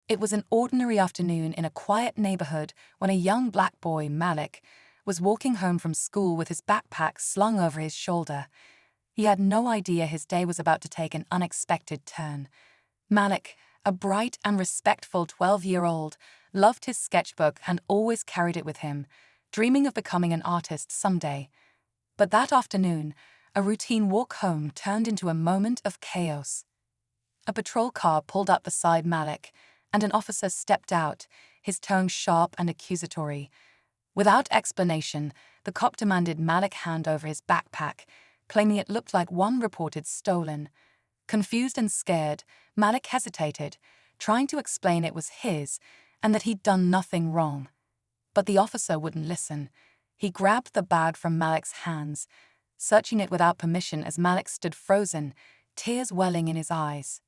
It was an ordinary afternoon in a quiet neighborhood when a young black boy, Malik, was walking home from school with his backpack slung over his shoulder. He had no idea his day was about to take an unexpected turn. Malik, a bright and respectful 12-year-old, loved his sketchbook and always carried it with him, dreaming of becoming an artist someday. But that afternoon, a routine walk home turned into a moment of chaos. A patrol car pulled up beside Malik, and an officer stepped out, his tone sharp and accusatory. Without explanation, the cop demanded Malik hand over his backpack, claiming it looked like one reported stolen. Confused and scared, Malik hesitated, trying to explain it was his and that he'd done nothing wrong. But the officer wouldn't listen. He grabbed the bag from Malik's hands, searching it without permission as Malik stood frozen, tears welling in his eyes.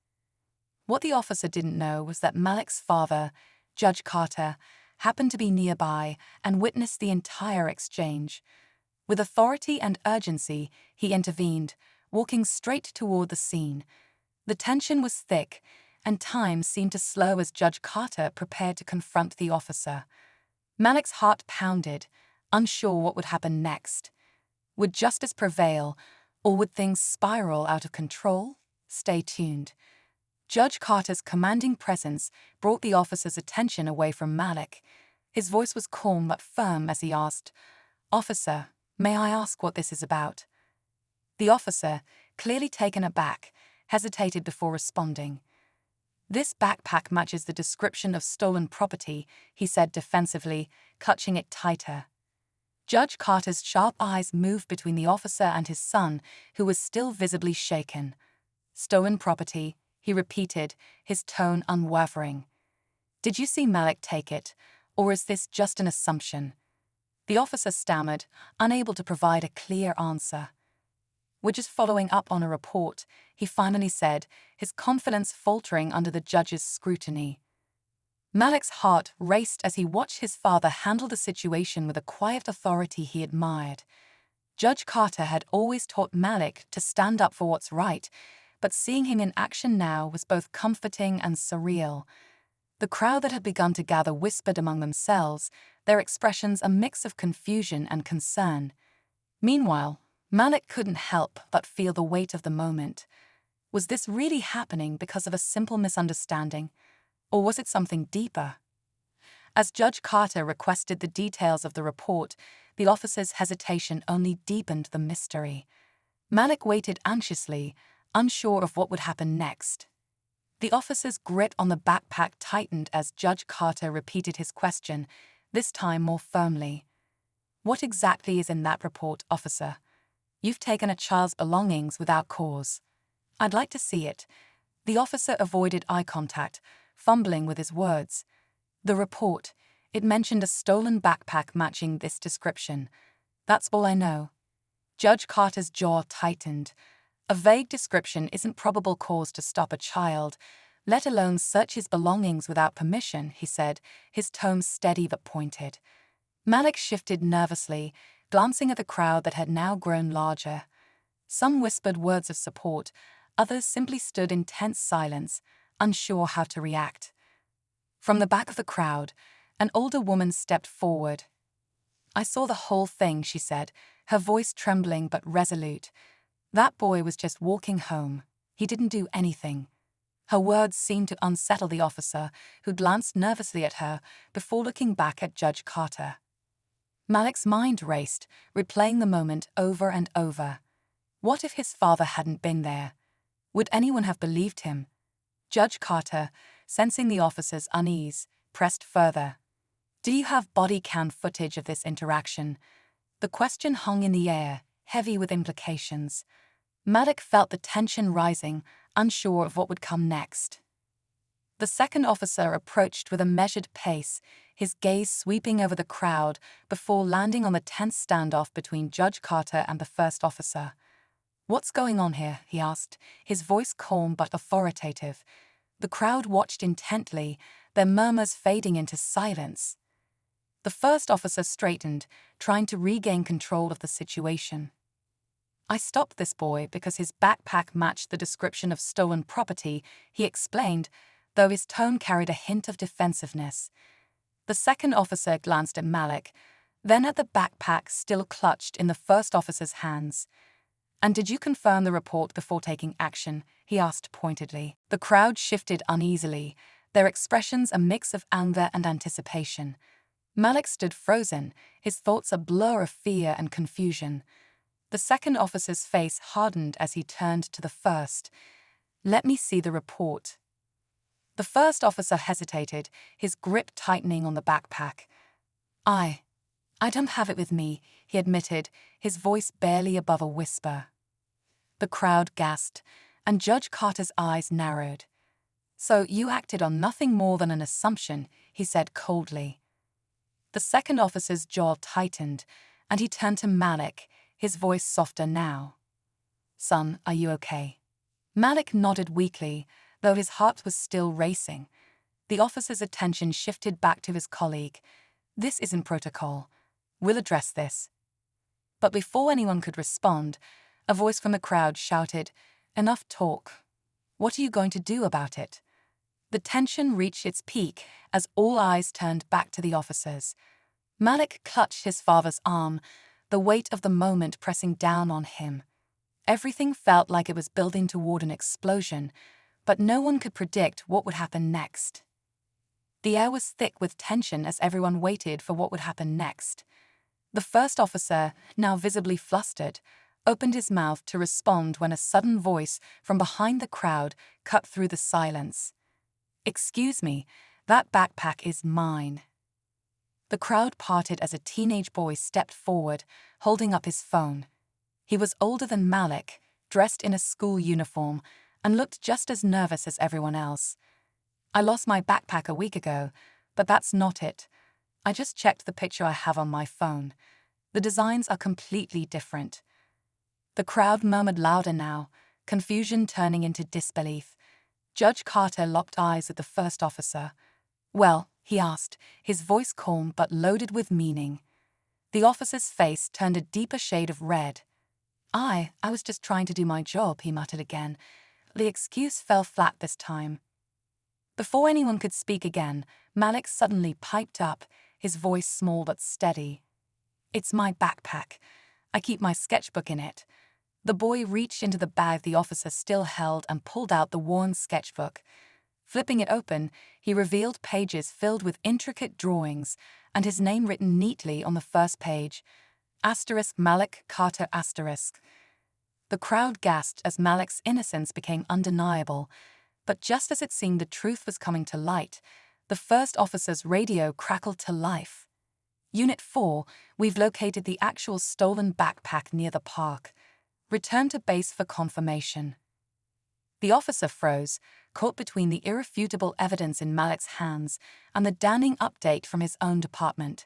What the officer didn't know was that Malik's father, Judge Carter, happened to be nearby and witnessed the entire exchange. With authority and urgency, he intervened, walking straight toward the scene. The tension was thick, and time seemed to slow as Judge Carter prepared to confront the officer. Malik's heart pounded, unsure what would happen next. Would justice prevail, or would things spiral out of control? Stay tuned. Judge Carter's commanding presence brought the officer's attention away from Malik. His voice was calm but firm as he asked, "Officer, may I ask what this is about?" The officer, clearly taken aback, hesitated before responding. "This backpack matches the description of stolen property," he said defensively, clutching it tighter. Judge Carter's sharp eyes moved between the officer and his son, who was still visibly shaken. "Stolen property," he repeated, his tone unwavering. "Did you see Malik take it, or is this just an assumption?" The officer stammered, unable to provide a clear answer. "We're just following up on a report," he finally said, his confidence faltering under the judge's scrutiny. Malik's heart raced as he watched his father handle the situation with a quiet authority he admired. Judge Carter had always taught Malik to stand up for what's right, but seeing him in action now was both comforting and surreal. The crowd that had begun to gather whispered among themselves, their expressions a mix of confusion and concern. Meanwhile, Malik couldn't help but feel the weight of the moment. Was this really happening because of a simple misunderstanding, or was it something deeper? As Judge Carter requested the details of the report, the officer's hesitation only deepened the mystery. Malik waited anxiously, unsure of what would happen next. The officer's grip on the backpack tightened as Judge Carter repeated his question, this time more firmly. "What exactly is in that report, officer? You've taken a child's belongings without cause. I'd like to see it." The officer avoided eye contact, fumbling with his words. "The report, it mentioned a stolen backpack matching this description. That's all I know." Judge Carter's jaw tightened. A vague description isn't probable cause to stop a child, let alone search his belongings without permission, he said, his tone steady but pointed. Malik shifted nervously, glancing at the crowd that had now grown larger. Some whispered words of support, others simply stood in tense silence, unsure how to react. From the back of the crowd, an older woman stepped forward. "I saw the whole thing," she said, her voice trembling but resolute. "That boy was just walking home. He didn't do anything." Her words seemed to unsettle the officer, who glanced nervously at her before looking back at Judge Carter. Malik's mind raced, replaying the moment over and over. What if his father hadn't been there? Would anyone have believed him? Judge Carter, sensing the officer's unease, pressed further. "Do you have body cam footage of this interaction?" The question hung in the air, heavy with implications. Malik felt the tension rising, unsure of what would come next. The second officer approached with a measured pace, his gaze sweeping over the crowd before landing on the tense standoff between Judge Carter and the first officer. "What's going on here?" he asked, his voice calm but authoritative. The crowd watched intently, their murmurs fading into silence. The first officer straightened, trying to regain control of the situation. "I stopped this boy because his backpack matched the description of stolen property," he explained, though his tone carried a hint of defensiveness. The second officer glanced at Malik, then at the backpack still clutched in the first officer's hands. "And did you confirm the report before taking action?" he asked pointedly. The crowd shifted uneasily, their expressions a mix of anger and anticipation. Malik stood frozen, his thoughts a blur of fear and confusion. The second officer's face hardened as he turned to the first. "Let me see the report." The first officer hesitated, his grip tightening on the backpack. I don't have it with me," he admitted, his voice barely above a whisper. The crowd gasped, and Judge Carter's eyes narrowed. "So you acted on nothing more than an assumption," he said coldly. The second officer's jaw tightened, and he turned to Malik, his voice softer now. "Son, are you okay?" Malik nodded weakly, though his heart was still racing. The officer's attention shifted back to his colleague. "This isn't protocol. We'll address this." But before anyone could respond, a voice from the crowd shouted, "Enough talk. What are you going to do about it?" The tension reached its peak as all eyes turned back to the officers. Malik clutched his father's arm, the weight of the moment pressing down on him. Everything felt like it was building toward an explosion, but no one could predict what would happen next. The air was thick with tension as everyone waited for what would happen next. The first officer, now visibly flustered, opened his mouth to respond when a sudden voice from behind the crowd cut through the silence. "Excuse me, that backpack is mine." The crowd parted as a teenage boy stepped forward, holding up his phone. He was older than Malik, dressed in a school uniform, and looked just as nervous as everyone else. "I lost my backpack a week ago, but that's not it. I just checked the picture I have on my phone. The designs are completely different." The crowd murmured louder now, confusion turning into disbelief. Judge Carter locked eyes with the first officer. "Well," he asked, his voice calm but loaded with meaning. The officer's face turned a deeper shade of red. I was just trying to do my job," he muttered again. The excuse fell flat this time. Before anyone could speak again, Malik suddenly piped up, his voice small but steady. "It's my backpack. I keep my sketchbook in it." The boy reached into the bag the officer still held and pulled out the worn sketchbook. Flipping it open, he revealed pages filled with intricate drawings and his name written neatly on the first page. *Malik Carter*. The crowd gasped as Malik's innocence became undeniable, but just as it seemed the truth was coming to light, the first officer's radio crackled to life. "Unit 4, we've located the actual stolen backpack near the park. Return to base for confirmation." The officer froze, caught between the irrefutable evidence in Malik's hands and the damning update from his own department.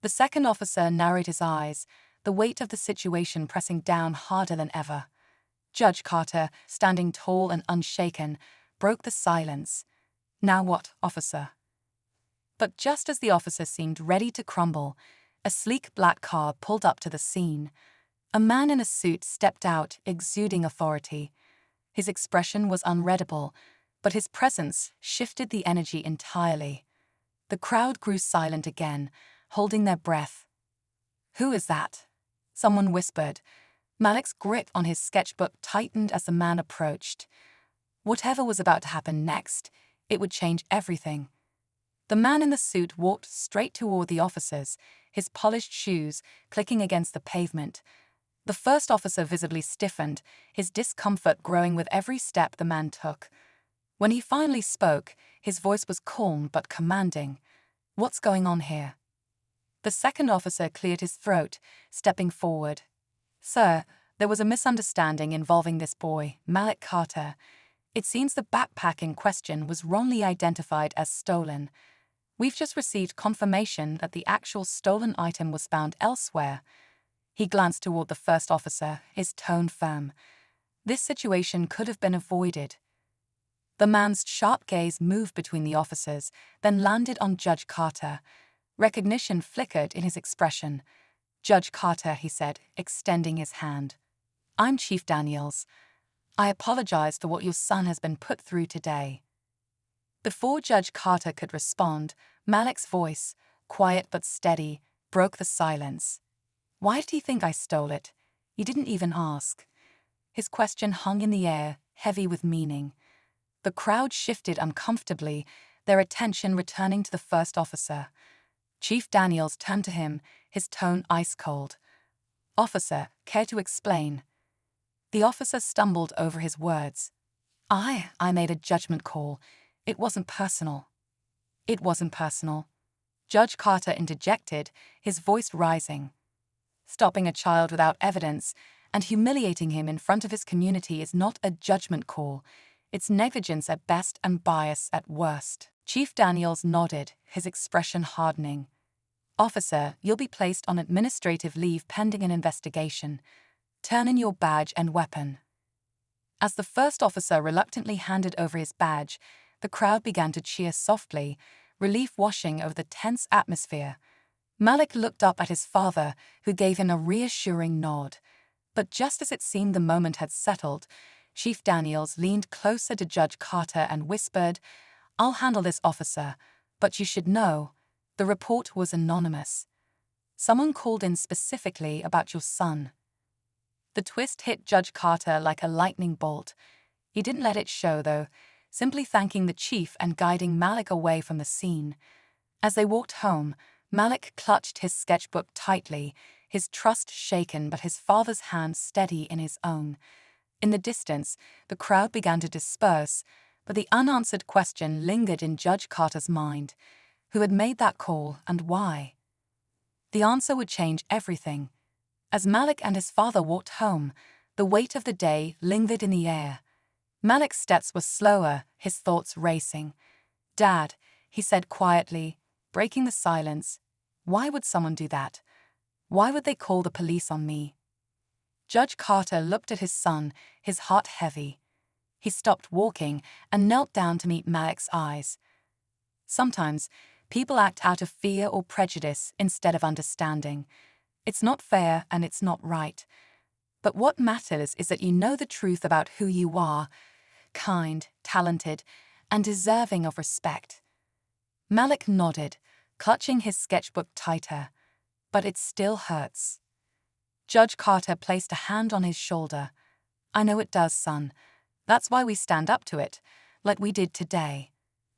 The second officer narrowed his eyes, the weight of the situation pressing down harder than ever. Judge Carter, standing tall and unshaken, broke the silence. "Now what, officer?" But just as the officer seemed ready to crumble, a sleek black car pulled up to the scene. A man in a suit stepped out, exuding authority. His expression was unreadable, but his presence shifted the energy entirely. The crowd grew silent again, holding their breath. "Who is that?" someone whispered. Malik's grip on his sketchbook tightened as the man approached. Whatever was about to happen next, it would change everything. The man in the suit walked straight toward the officers, his polished shoes clicking against the pavement. The first officer visibly stiffened, his discomfort growing with every step the man took. When he finally spoke, his voice was calm but commanding. "What's going on here?" The second officer cleared his throat, stepping forward. "Sir, there was a misunderstanding involving this boy, Malik Carter. It seems the backpack in question was wrongly identified as stolen. We've just received confirmation that the actual stolen item was found elsewhere." He glanced toward the first officer, his tone firm. This situation could have been avoided. The man's sharp gaze moved between the officers, then landed on Judge Carter. Recognition flickered in his expression. "Judge Carter," he said, extending his hand. "I'm Chief Daniels. I apologize for what your son has been put through today." Before Judge Carter could respond, Malik's voice, quiet but steady, broke the silence. "Why did he think I stole it? You didn't even ask." His question hung in the air, heavy with meaning. The crowd shifted uncomfortably, their attention returning to the first officer. Chief Daniels turned to him, his tone ice-cold. "Officer, care to explain?" The officer stumbled over his words. I made a judgment call. It wasn't personal." "It wasn't personal." Judge Carter interjected, his voice rising. "Stopping a child without evidence and humiliating him in front of his community is not a judgment call. It's negligence at best and bias at worst." Chief Daniels nodded, his expression hardening. "Officer, you'll be placed on administrative leave pending an investigation. Turn in your badge and weapon." As the first officer reluctantly handed over his badge, the crowd began to cheer softly, relief washing over the tense atmosphere. Malik looked up at his father, who gave him a reassuring nod. But just as it seemed the moment had settled, Chief Daniels leaned closer to Judge Carter and whispered, "I'll handle this, officer, but you should know, the report was anonymous. Someone called in specifically about your son." The twist hit Judge Carter like a lightning bolt. He didn't let it show, though, simply thanking the chief and guiding Malik away from the scene. As they walked home, Malik clutched his sketchbook tightly, his trust shaken but his father's hand steady in his own. In the distance, the crowd began to disperse, but the unanswered question lingered in Judge Carter's mind. Who had made that call and why? The answer would change everything. As Malik and his father walked home, the weight of the day lingered in the air. Malik's steps were slower, his thoughts racing. "Dad," he said quietly, breaking the silence, "why would someone do that? Why would they call the police on me?" Judge Carter looked at his son, his heart heavy. He stopped walking and knelt down to meet Malik's eyes. "Sometimes, people act out of fear or prejudice instead of understanding. It's not fair and it's not right. But what matters is that you know the truth about who you are, kind, talented, and deserving of respect." Malik nodded, clutching his sketchbook tighter. "But it still hurts." Judge Carter placed a hand on his shoulder. "I know it does, son. That's why we stand up to it, like we did today.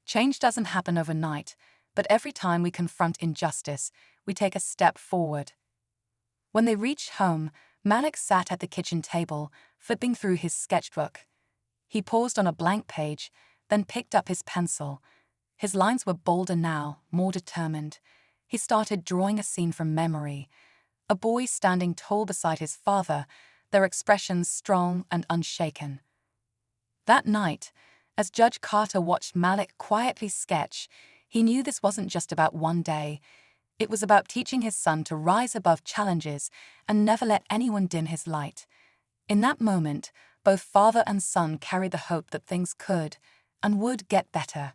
Change doesn't happen overnight, but every time we confront injustice, we take a step forward." When they reached home, Malik sat at the kitchen table, flipping through his sketchbook. He paused on a blank page, then picked up his pencil. His lines were bolder now, more determined. He started drawing a scene from memory. A boy standing tall beside his father, their expressions strong and unshaken. That night, as Judge Carter watched Malik quietly sketch, he knew this wasn't just about one day. It was about teaching his son to rise above challenges and never let anyone dim his light. In that moment, both father and son carried the hope that things could and would get better.